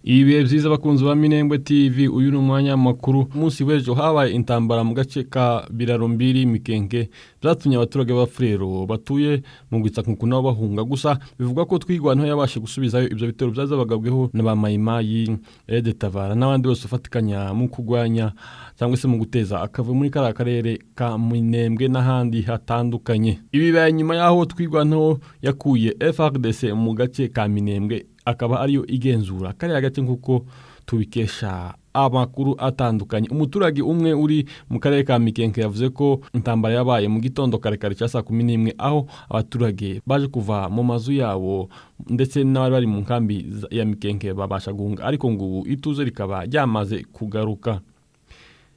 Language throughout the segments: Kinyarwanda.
Ibihe vyiza bakunzi ba Minembwe TV, uyu n'umwanya makuru. Umunsi w'ejo habaye intambara mu gace ka Biraro Mbiri Mikenke, vyatumye abaturage b'Afurero batuye mu Gwitsakunku nabo bahunga. Gusa bivuga ko twigwanto yabashe gusubizayo ivyo bitero vyaza bagabweho na ba Mayimayi, Ede Tabara n'abandi bose ufatikanya mu kugwanya cyangwa se mu guteza akavuyo muri kara karere ka Minembwe n'ahandi hatandukanye. Ibibaye nyuma yaho twigwanto yakuye FARDC mu gace ka Minembwe, akaba ariyo igenzura kariya gace nkuko tubikesha amakuru atandukanye. Umuturage umwe uri mu karere ka Mikenke yavuze ko intambara yabaye mu gitondo karekare cya 11 aho abaturage baje kuva mu mazu yabo ndetse n'abari bari mu nkambi ya Mikenke babasha guhunga, ariko ngo ituze rikaba ryamaze kugaruka.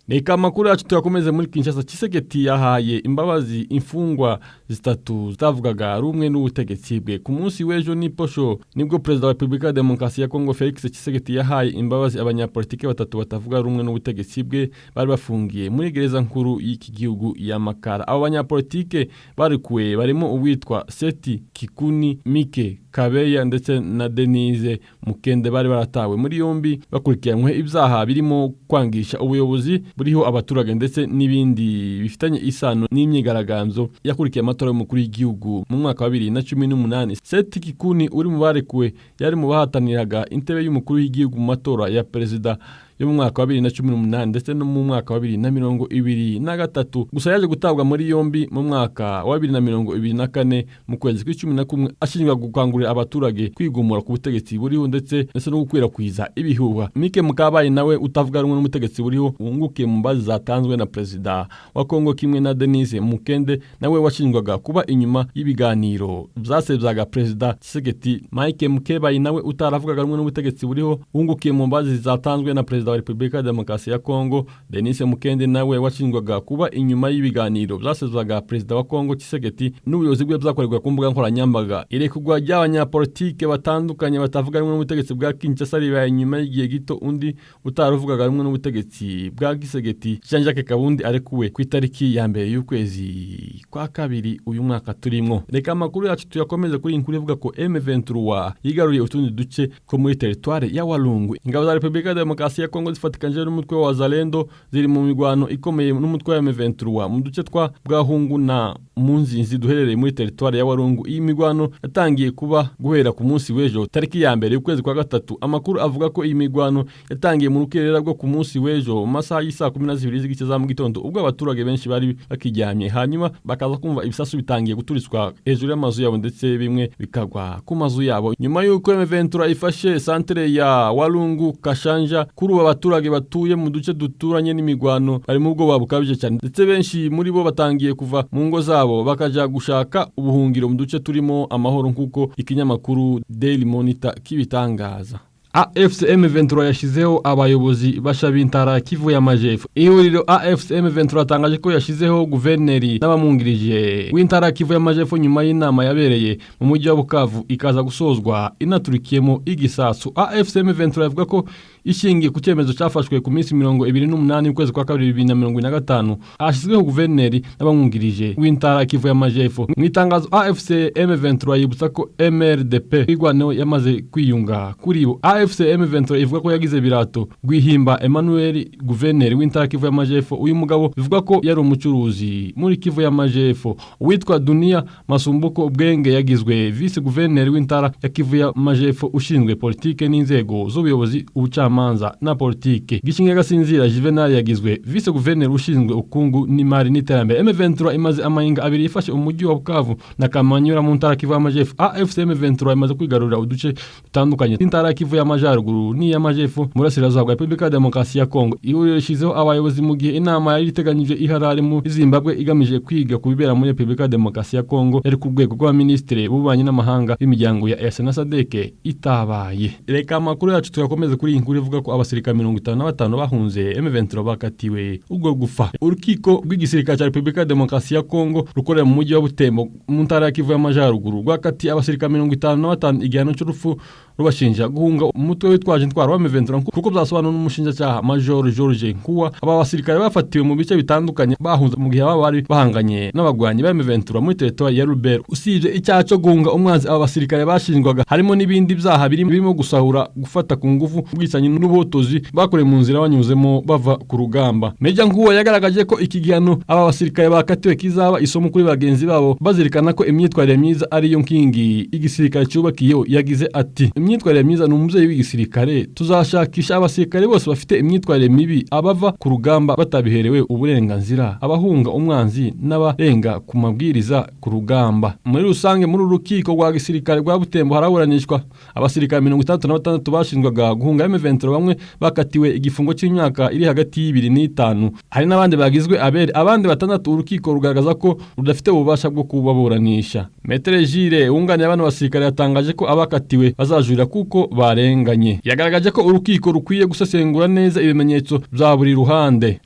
Neka makuru yacu tuyakomeze muri Kinshasa. Tshisekedi yahaye imbabazi imfungwa zitatu zitavugaga rumwe n'ubutegetsi bwe. Ku munsi w'ejo ni posho nibwo Perezida wa Republika ya Demokarasi ya Kongo Felix Tshisekedi yahaye imbabazi abanyapolitike batatu batavuga rumwe n'ubutegetsi bwe bari bafungiye muri gereza nkuru y'iki gihugu ya Makara. Abo banyapolitike barekuwe barimo uwitwa Seti Kikuni Mike Kabeya ndetse na Denise Mukende, bari baratawe muri yombi bakurikiranywe ibyaha birimo kwangisha ubuyobozi buriho abaturage ndetse n'ibindi bifitanye isano n'imyigaragambyo yakurikiye amatora y'umukuru w'igihugu mu mwaka wa 2018. Seti Kikuni uri mu barekuwe yari mu bahataniraga intebe y'umukuru w'igihugu mu matora ya perezida yo mu mwaka wa 2018 ndetse no mu mwaka wa 2023. Gusa yaje gutabwa muri yombi mu mwaka wa 2024 mu kwezi kwa 11 ashinjwa gukangurira abaturage kwigumura ku butegetsi buriho ndetse no gukwirakwiza ibihuha. Mike Mukabayi nawe utavuga rumwe n'umutegetsi buriho wungukiye mu mbazi zatanzwe na perezida wa Kongo kimwe na Denise Mukende nawe washinjwaga kuba inyuma y'ibiganiro byasebyaga perezida Tshisekedi. Mike Mukabayi nawe utaravugaga rumwe n'ubutegetsi buriho wungukiye mu mbazi zatanzwe na perezida wa Republika ya Demokarasi ya Kongo. Denise Mukende nawe washinjwaga kuba inyuma y'ibiganiro byasezwaga perezida wa Kongo Tshisekedi n'ubuyobozi bwe byakorerwa ku mbuga nkoranyambaga. Irekugwa ry'abanyapolitike batandukanye batavuga rumwe n'ubutegetsi bwa Kinshasa ribaye nyuma y'igihe gito undi utaruvugaga rumwe n'ubutegetsi bwa Tshisekedi Jean-Jacques Kabundi arekuwe ku itariki ya mbere y'ukwezi kwa kabiri uyu mwaka turimo. Reka amakuru yacu tuyakomeze kuri inkuru ivuga ko M23 yigaruriye utundi duce ko muri territoire ya Walungu. Ingabo za Republika ya Demokarasi ya Kongo zifatikanje n'umutwe wa Wazalendo ziri mu migwano ikomeye n'umutwe wa M23 mu duce twa Bwahungu na Munzinzi duherereye muri territoire ya Walungu. Iyi migwano yatangiye kuba guhera ku munsi w'ejo tariki ya mbere y'ukwezi kwa gatatu. Amakuru avuga ko iyi migwano yatangiye mu rukerera rwo ku munsi w'ejo masaha y'isa 12 z'igice za mu gitondo, ubwo abaturage benshi bari bakiryamye, hanyuma bakaza kumva ibisasu bitangiye guturitswa hejuru y'amazu yabo ndetse bimwe bikagwa ku mazu yabo. Nyuma y'uko M23 ifashe centre ya Walungu Kashanja, kuri abaturage batuye mu duce duturanye n'imigwano bari mu bwoba bukabije cyane, ndetse benshi muri bo batangiye kuva mu ngo zabo bakaja gushaka ubuhungiro mu duce turimo amahoro nkuko ikinyamakuru Daily Monitor kibitangaza. AFC M23 yashizeho abayobozi basha b'intara Kivu y'Amajepfo. Ihuriro AFC M23 atangaje ko yashizeho guverneri n'abamungirije w'intara Kivu y'Amajepfo nyuma y'inama yabereye mu mujyi wa Bukavu ikaza gusozwa inaturikiyemo igisasu. AFC M23 avuga ko ishingiye ku cyemezo cyafashwe ku minsi 28 y'ukwezi kwa 2025 ashizweho guverneri n'abamungirije w'intara Kivu y'Amajepfo. Mu itangazo AFC M23 yibutsa ko MRDP igwaneho yamaze kwiyunga kuri bo. AFC M23 ivuga ko yagize birato Gwihimba Emmanuel guverneri w'intara Kivu y'Amajepfo. Uyu mugabo bivuga ko yari umucuruzi muri Kivu y'Amajepfo. Uwitwa Dunia Masumbuko Bwenge yagizwe vice guverneri w'intara ya Kivu y'Amajepfo ushinzwe politike n'inzego z'ubuyobozi ubucamanza na politike. Gishinge Gasinzira Juvenal yagizwe vice guverneri ushinzwe ukungu n'imari n'iterambere. M23 imaze amahinga abiri ifashe umujyi wa Bukavu na Kamanyura mu ntara Kivu y'Amajepfo. AFC M23 imaze kwigarurira uduce dutandukanye intara Kivu y'Amajyaruguru ni y'Amajepfo murasirazuba bwa Republika ya Demokarasi ya Kongo. Ihuriro rishizeho abayobozi mu gihe inama yari iteganyije iharare mu Zimbabwe igamije kwiga ku bibera muri Republika ya Demokarasi ya Kongo yari ku rwego rw'abaminisitiri b'ububanyi n'amahanga b'imiryango ya EAC na SADC itabaye. Reka amakuru yacu tuyakomeze kuri inkuru ivuga ko abasirikare 55 bahunze M23 bakatiwe ubwo gufa. Urukiko rw'igisirikare cya Republika ya Demokarasi ya Kongo rukorera mu mujyi wa Butembo mu ntara ya Kivu y'Amajyaruguru rwakati abasirikare 55 igihano cy'urupfu rubashinja guhunga umutwe witwaje intwaro wa M23 kuko byasobanura n'umushinjacyaha Major George Nkuwa. Aba basirikare bafatiwe mu bice bitandukanye bahunze mu gihe bari bahanganye n'abagwanyi ba M23 muri territoire ya Lubero. Usibye icyaha cyo guhunga umwanzi, aba basirikare bashinjwaga harimo n'ibindi byaha birimo gusahura, gufata ku ngufu, ubwicanyi n'ubuhotozi bakoreye mu nzira banyuzemo bava ku rugamba. Major Nkuwa yagaragaje ko iki gihano aba basirikare bakatiwe kizaba isomo kuri bagenzi babo, bazirikana ko imyitwarire myiza ari yo nkingi igisirikare cyubakiyeho. Yagize ati imyitwarire myiza ni umubyeyi w'igisirikare, tuzashakisha abasirikare bose bafite imyitwarire mibi, abava ku rugamba batabiherewe uburenganzira, abahunga umwanzi n'abarenga ku mabwiriza ku rugamba. Muri rusange muri urukiko rwa gisirikare rwa Butembo haraburanishwa abasirikare 66 bashinjwaga guhunga M23, bamwe bakatiwe igifungo cy'imyaka iri hagati y'ibiri n'itanu. Hari n'abandi bagizwe abere, abandi batandatu urukiko rugaragaza ko rudafite ububasha bwo kubaburanisha. Metre Gilles wunganira abantu basirikare yatangaje ko abakatiwe bazajurira kuko barenganye. Yagaragaje ko urukiko rukwiye gusesengura neza ibimenyetso bya buri ruhande.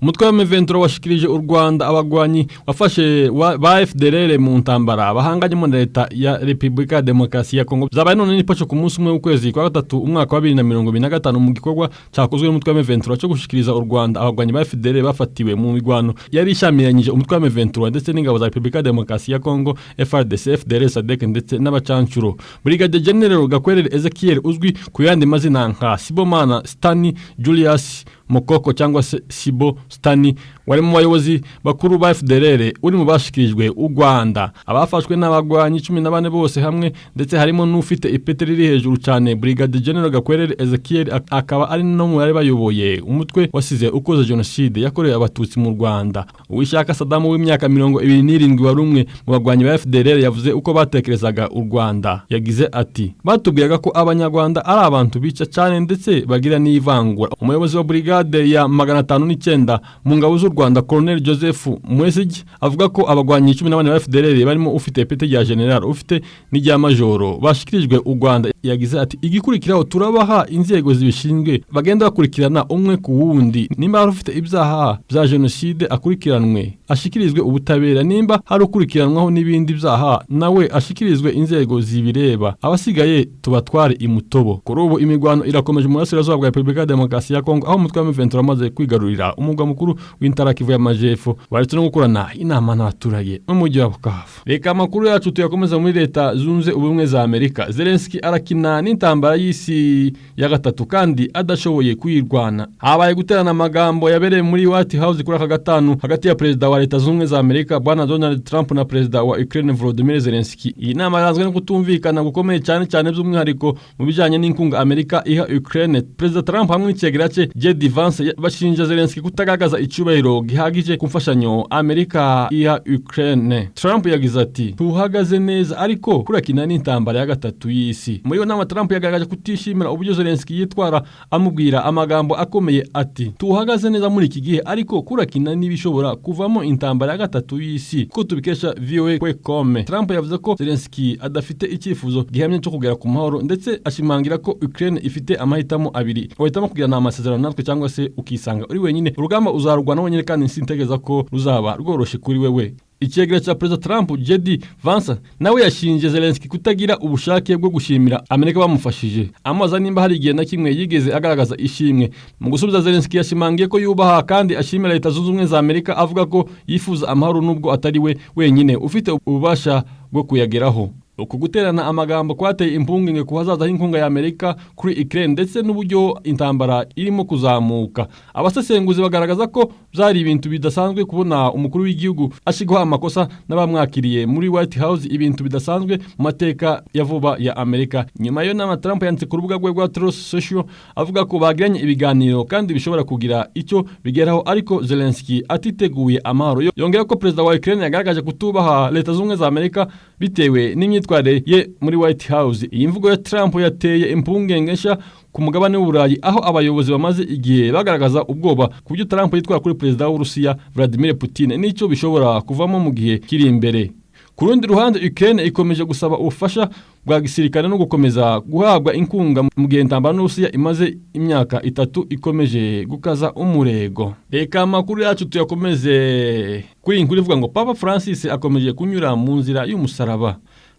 Umutwe wa M23 washikirije u Rwanda abagwanyi wafashe ba FDLR mu ntambara bahanganye mu leta ya Republika Demokarasi ya Kongo. Zabaye none nipacho ku munsi umwe w'ukwezi kwa gatatu umwaka wa 2025 mu gikorwa cyakozwe n'umutwe wa M23 cyo gushikiriza u Rwanda abagwanyi ba FDLR bafatiwe mu migwano yari ishamiranyije umutwe wa M23 ndetse n'ingabo za Republika Demokarasi ya Kongo FARDC, FDLR, SADC ndetse n'abacancuro. Brigadier General Gakwerere Ezekiel uzwi ku yandi mazina nka Sibomana Stani Julius Mokoko cyangwa se Sibo Stani wari mu bayobozi bakuru ba FDLR uri mu bashikirijwe u Rwanda. Abafashwe n'abagwanyi 14 bose hamwe ndetse harimo n'ufite ipeti riri hejuru cyane Brigadier General Gakwerere Ezekiel, akaba ari no mu bari bayoboye umutwe wasize ukoze genocide yakorewe abatutsi mu Rwanda. Uwishaka Saddam w'imyaka 27 wari umwe mu bagwanyi ba FDLR yavuze uko batekerezaga u Rwanda. Yagize ati batubwiraga ko abanyarwanda ari abantu bica cyane ndetse bagira n'ivangura. Umuyobozi wa brigade ya 509 mu ngabo z'u Rwanda Colonel Joseph Mwesigi avuga ko abagwanyi 14 ba FDLR barimo ufite ipeti rya general, ufite n'irya majoro bashikirijwe u Rwanda. Yagize ati igikurikiraho turabaha inzego zibishinzwe bagenda bakurikirana umwe ku wundi, nimba hari ufite ibyaha bya genocide akurikiranwe ashikirizwe ubutabera, nimba hari ukurikiranwaho n'ibindi byaha nawe ashikirizwe inzego zibireba, abasigaye tubatware imutobo. Kuri ubu imigwano irakomeje mu burasirazuba bwa Republika Demokarasi ya Kongo, aho umutwe wa M23 amaze kwigarurira umugwa mukuru w'Intara-Kivu y'Amajepfo, baretse no gukorana inama n'abaturage mu mujyi wa Bukavu. Reka amakuru yacu tuyakomeza muri Leta Zunze Ubumwe za Amerika. Zelensky arakina n'intambara y'isi ya gatatu kandi adashoboye kwirwana. Habaye guterana amagambo yabereye muri White House kuri aka gatanu hagati ya Perezida wa Leta Zunze Ubumwe za Amerika Bwana Donald Trump na Perezida wa Ukraine Volodymyr Zelensky. Iyi nama yaranzwe no kutumvikana gukomeye cyane by'umwihariko mu bijanye n'inkunga Amerika iha Ukraine. Perezida Trump hamwe n'ikigera cye JD Vance bashinja Zelensky kutagaragaza icyubahiro gihagije ku mfashanyo Amerika iha Ukraine. Trump yagize ati tuhagaze neza ariko kurakina n'intambara ya gatatu y'isi. Muri iyo nama Trump yagaragaje kutishimira uburyo Zelensky yitwara, amubwira amagambo akomeye ati tuhagaze neza muri iki gihe ariko kurakina n'ibishobora kuvamo intambara ya gatatu y'isi, ko tubikesha VOA.com. Trump yavuze ko Zelensky adafite icyifuzo gihamye cyo kugera ku mahoro ndetse ashimangira ko Ukraine ifite amahitamo abiri: wahitamo kugirana amasezerano natwe cyangwa se ukisanga uri wenyine. Urugamba uzarugwana wenyine kandi sintegeza ko ruzaba rworoshe kuri wewe. Icyegera cya Perezida Trump JD Vance nawe yashinje Zelensky kutagira ubushake bwo gushimira Amerika bamufashije. Amaza nimba hari igihe na kimwe yigeze agaragaza ishimwe. Mu gusubiza Zelensky yashimangiye ko yubaha kandi ashimira Leta Zunze Ubumwe za Amerika, avuga ko yifuza amahoro nubwo atari we wenyine ufite ububasha bwo kuyageraho. Uku guterana amagambo kwateye impungenge ku hazaza h'inkunga ya Amerika kuri Ukraine ndetse n'uburyo intambara irimo kuzamuka. Abasesenguzi bagaragaza ko byari ibintu bidasanzwe kubona umukuru w'igihugu ashigwa amakosa n'abamwakiriye muri White House, ibintu bidasanzwe mu mateka ya vuba ya Amerika. Nyuma yo nama Trump yanditse ku rubuga rwe rwa Truth Social avuga ko bagiranye ibiganiro kandi bishobora kugira icyo bigeraho, ariko Zelensky atiteguye amahoro. Yongera ko Perezida wa Ukraine yagaragaje kutubaha Leta Zunze Ubumwe za Amerika bitewe n'imyitwarire ye muri White House. Iyi mvugo ya Trump yateye impungenge nshya ku mugabane w'Uburayi, aho abayobozi bamaze igihe bagaragaza ubwoba ku byo Trump yitwara kuri Perezida w'Urusiya Vladimir Putin n'icyo bishobora kuvamo mu gihe kiri imbere. Ku rundi ruhande Ukraine ikomeje gusaba ubufasha bwa gisirikare no gukomeza guhabwa inkunga mu gihe intambara n'Urusiya imaze imyaka 3 ikomeje gukaza umurego. Reka amakuru yacu tuyakomeze kuri inkuru ivuga ngo Papa Francis akomeje kunyura mu nzira y'umusaraba.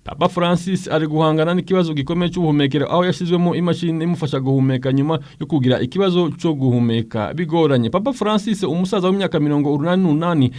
Papa Francis ari guhangana n'ikibazo gikomeye cy'ubuhumekero aho yashizwemo imashini imufasha guhumeka nyuma yo kugira ikibazo cyo guhumeka bigoranye. Papa Francis umusaza w'imyaka 88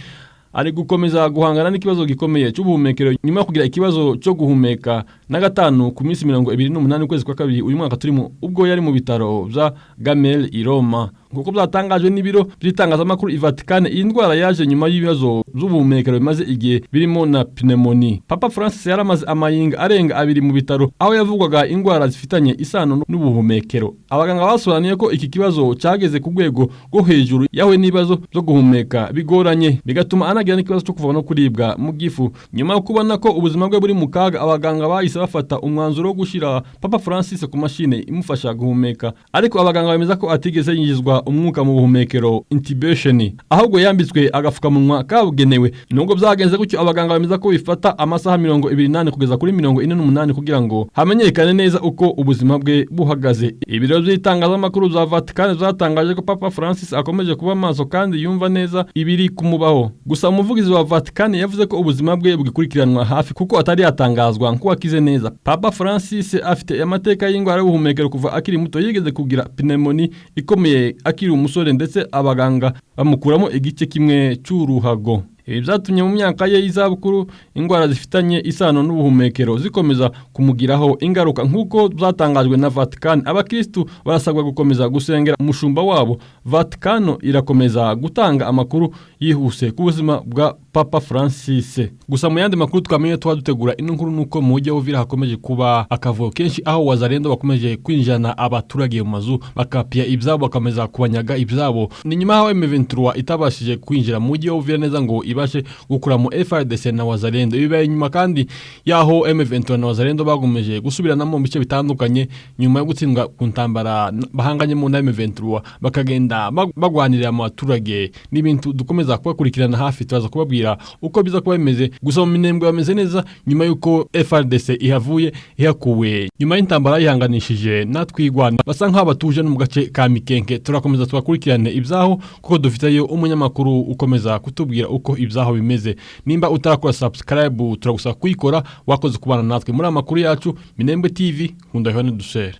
ari gukomeza guhangana n'ikibazo gikomeye cy'ubuhumekero nyuma yo kugira ikibazo cyo guhumeka na gatanu ku minsi 28 ukwezi kwa kabiri uyu mwaka turimo ubwo yari mu bitaro bya Gamel i Roma. Nkuko byatangajwe n'ibiro by'itangazamakuru i Vatican, iyi ndwara yaje nyuma y'ibibazo z'ubuhumekero bimaze igihe birimo na pneumonia. Papa Francis yaramaze amayinga arenga 2 mu bitaro aho yavugwaga indwara zifitanye isano n'ubuhumekero. Abaganga basobanuye ko iki kibazo cyageze ku rwego rwo hejuru yawe n'ibibazo byo guhumeka bigoranye bigatuma anagira n'ikibazo cyo kuva no kuribwa mu gifu. Nyuma yo kubona ko ubuzima bwe buri mu kaga, abaganga bahise bafata umwanzuro wo gushira Papa Francis ku mashine imufasha guhumeka, ariko abaganga bemeza ko atigeze yinjizwa umwuka mu buhumekero intubation, ahubwo yambitswe agafukamunwa kabugenewe. Nubwo byagenze gutyo, abaganga bemeza ko bifata amasaha 28 kugeza kuri 48 kugira ngo hamenyekane neza uko ubuzima bwe buhagaze. Ibiro by'itangazamakuru za Vatican zatangaje ko Papa Francis akomeje kuba maso kandi yumva neza ibiri kumubaho. Gusa umuvugizi wa Vatican yavuze ko ubuzima bwe bugikurikiranwa hafi kuko atari yatangazwa ko akize neza. Papa Francis afite amateka y'indwara y'ubuhumekero kuva akiri muto. Yigeze kugira pneumonia ikomeye akiri umusore ndetse abaganga bamukuramo igice kimwe cy'uruhago. Ibi byatumye mu myaka ye y'izabukuru indwara zifitanye isano n'ubuhumekero zikomeza kumugiraho ingaruka. Nk'uko byatangajwe na Vatican, abakristu barasabwa gukomeza gusengera umushumba wabo. Vatican irakomeza gutanga amakuru yihuse ku buzima bwa Papa Francis. Gusa mu yandi makuru twamenye twadutegura ino nkuru nuko mu mujyi wa Uvira hakomeje kuba akavuyo kenshi aho wazalendo bakomeje kwinjana abaturage mu mazu bakapia ibyabo bakameza kubanyaga ibyabo. Ni nyuma aho M23 itabashije kwinjira mu mujyi wa Uvira neza ngo ibashe gukura mu FARDC na wazalendo. Bibaye nyuma kandi yaho M23 na wazalendo bagomeje gusubiranamo mu bice bitandukanye nyuma yo gutsindwa ku ntambara bahanganye mu M23 bakagenda bagwanirira mu baturage. N'ibintu dukomeza kubakurikirana hafi turaza kubabwira uko biza kuba bimeze. Gusa mu minembwe bameze neza nyuma yuko FARDC ihavuye ihakuwe nyuma y'intambara yihanganishije natwigwana basa nk'aho batuje no mu gace ka Mikenke. Turakomeza tubakurikirane ibyaho kuko dufiteyo umunyamakuru ukomeza kutubwira uko ibyaho bimeze. Nimba utarakora subscribe turagusaba kuyikora wakoze kubana natwe muri amakuru yacu Minembwe TV. Nkunda Yohani Dusere.